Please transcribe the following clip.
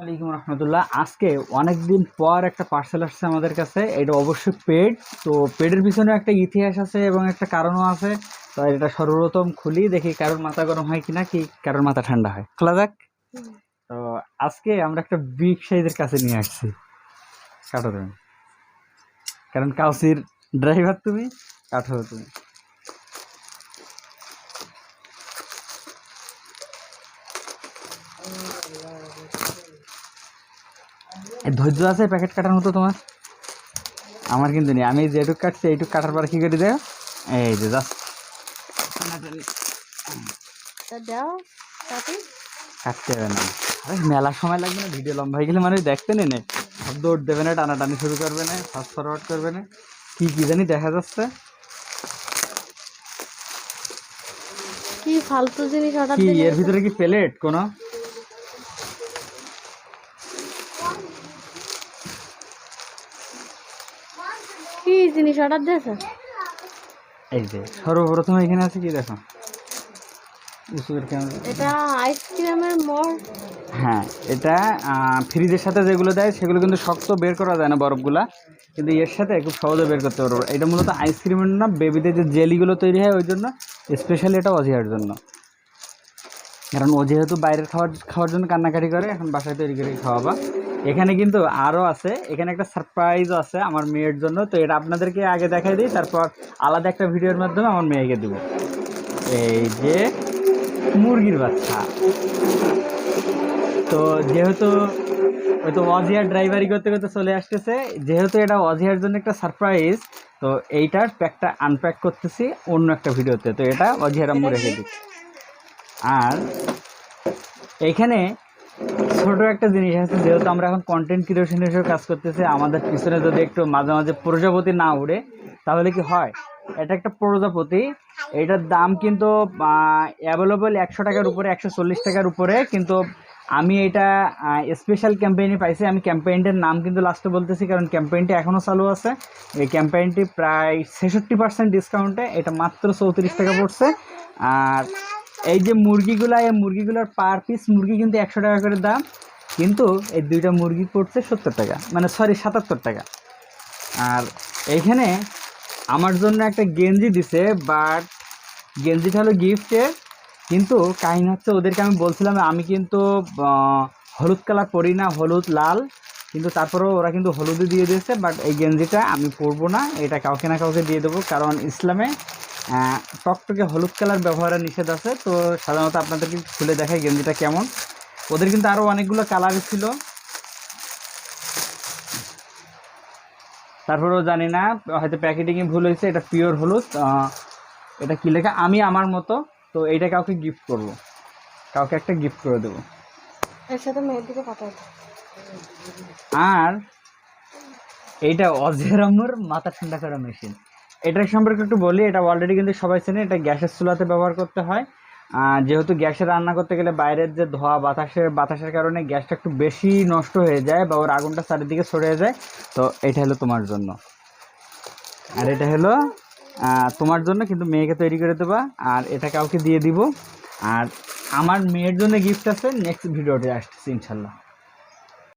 ওয়ালাইকুম রহমতুল্লাহ। আজকে অনেকদিন পর একটা পার্সেল আসছে আমাদের কাছে। এটা অবশ্যই পেড। তো পেডের পিছনে একটা ইতিহাস আছে এবং একটা কারণও আছে। তো এটা সর্বপ্রথম খুলি, দেখি কারোর মাথা গরম হয় কিনা, কি কারোর মাথা ঠান্ডা হয়। খোলা যাক। তো আজকে আমরা একটা বিগ সাইজের কাছে নিয়ে আসছি। কাটো তুমি, কারণ কাউসির ড্রাইভার তুমি, কাঠো তুমি। ধৈর্য আছে প্যাকেট কাটার মতো তোমার? আমার কিন্তু নেই। আমি যেটুক কাটছি এইটুক কাটার পর কি করে দেয়, এই যে জাস্ট কাটতে হবে না। আরে মেলার সময় লাগবে না, ভিডিও লম্বা হয়ে গেলে মানুষ দেখতে নেই, সব দৌড় দেবে না, টানাটানি শুরু করবে না, ফাস্ট ফরওয়ার্ড করবে না, কি কি জানি দেখা যাচ্ছে। কি ফালতু জিনিস অর্ডার কি দিলে? এর ভিতরে কি প্লেট কোনো? কি জিনিস অর্ডার দিয়েছে? এই যে সর্বপ্রথম এখানে আছে কি দেখো, এটা আইসক্রিমের মোড়। হ্যাঁ, এটা ফ্রিজের সাথে যেগুলো দেয় সেগুলো কিন্তু শক্ত বের করা যায় না বরফগুলা, কিন্তু এর সাথে খুব সহজে বের করতে পারবো। এটা মূলত আইসক্রিমের না, বেবিদের যে জেলিগুলো তৈরি হয় ওই জন্য স্পেশালি এটা অজিহার জন্য। কারণ ও যেহেতু বাইরের খাওয়ার জন্য কান্নাকাটি করে, এখন বাসায় তৈরি করে খাওয়াবা। এখানে কিন্তু আরও আছে, এখানে একটা সারপ্রাইজও আছে আমার মেয়ের জন্য। তো এটা আপনাদেরকে আগে দেখাই দিই, তারপর আলাদা একটা ভিডিওর মাধ্যমে আমার মেয়েকে দেবো। এই যে মুরগির বাচ্চা। তো যেহেতু ওই তো অজিয়ার ড্রাইভারি করতে করতে চলে আসতেছে, যেহেতু এটা অজিয়ার জন্য একটা সারপ্রাইজ, তো এইটার প্যাকটা আনপ্যাক করতেছি অন্য একটা ভিডিওতে। তো এটা অজিয়ার আম্মু রেখে দিই। আর এইখানে ছোট একটা জিনিস আছে, যেহেতু আমরা এখন কন্টেন্ট ক্রিয়েশন হিসেবে কাজ করতেছি, আমাদের পিছনে যদি একটু মাঝে মাঝে প্রজাপতি না উড়ে তাহলে কি হয়। এটা একটা প্রজাপতি, এটার দাম কিন্তু অ্যাভেলেবল 100 টাকার উপরে, 140 টাকার উপরে। কিন্তু আমি এটা স্পেশাল ক্যাম্পেইনে পাইছি। আমি ক্যাম্পেইনটার নাম কিন্তু লাস্টে বলতেছি, কারণ ক্যাম্পেইনটি এখনও চালু আছে। এই ক্যাম্পেইনটি প্রায় 66% ডিসকাউন্টে এটা মাত্র 34 টাকা পড়ছে। আর এই যে মুরগিগুলা, এই মুরগিগুলোর পার পিস মুরগি কিন্তু 100 টাকা করে দাম, কিন্তু এই দুইটা মুরগি পড়ছে 70 টাকা, মানে সরি 77 টাকা। আর এইখানে আমার জন্য একটা গেঞ্জি দিছে, বাট গেঞ্জিটা হলো গিফটের। কিন্তু কাহিনী হচ্ছে, ওদেরকে আমি বলছিলাম আমি কিন্তু হলুদ কালার পরি না, হলুদ লাল, কিন্তু তারপরেও ওরা কিন্তু হলুদই দিয়ে দিয়েছে। বাট এই গেঞ্জিটা আমি পরবো না, এটা কাউকে না কাউকে দিয়ে দেবো, কারণ ইসলামে টকটকে হলুদ কালার ব্যবহারের নিষেধ আছে। তো সাধারণত আপনাদেরকে খুলে দেখাই গেঞ্জিটা কেমন। ওদের কিন্তু আরও অনেকগুলো কালার ছিল, তারপরেও জানি না, হয়তো প্যাকেটিংয়ে ভুল হয়েছে। এটা পিওর হলুদ। এটা কী লেখা, আমি আমার মতো। তো এইটা কাউকে গিফট করব, কাউকে একটা গিফট করে দেবো। এর সাথে মেয়ের দিকে পাঠাই। আর এইটা অজের আম্মুর মাথা ঠান্ডা করা মেশিন। এটার সম্পর্কে একটু বলি। এটা অলরেডি কিন্তু সবাই চেনে, এটা গ্যাসের চুলাতে ব্যবহার করতে হয়। যেহেতু গ্যাসে রান্না করতে গেলে বাইরের যে ধোঁয়া বাতাসের কারণে গ্যাসটা একটু বেশি নষ্ট হয়ে যায়, বা ওর আগুনটা চারিদিকে ছড়িয়ে যায়। তো এটা হলো তোমার জন্য, আর এটা হলো তোমার জন্য, কিন্তু মেয়েকে তৈরি করে দেবা। আর এটা কাউকে দিয়ে দিব। আর আমার মেয়ের জন্য গিফট আছে, নেক্সট ভিডিওতে আসতেছি ইনশাল্লাহ।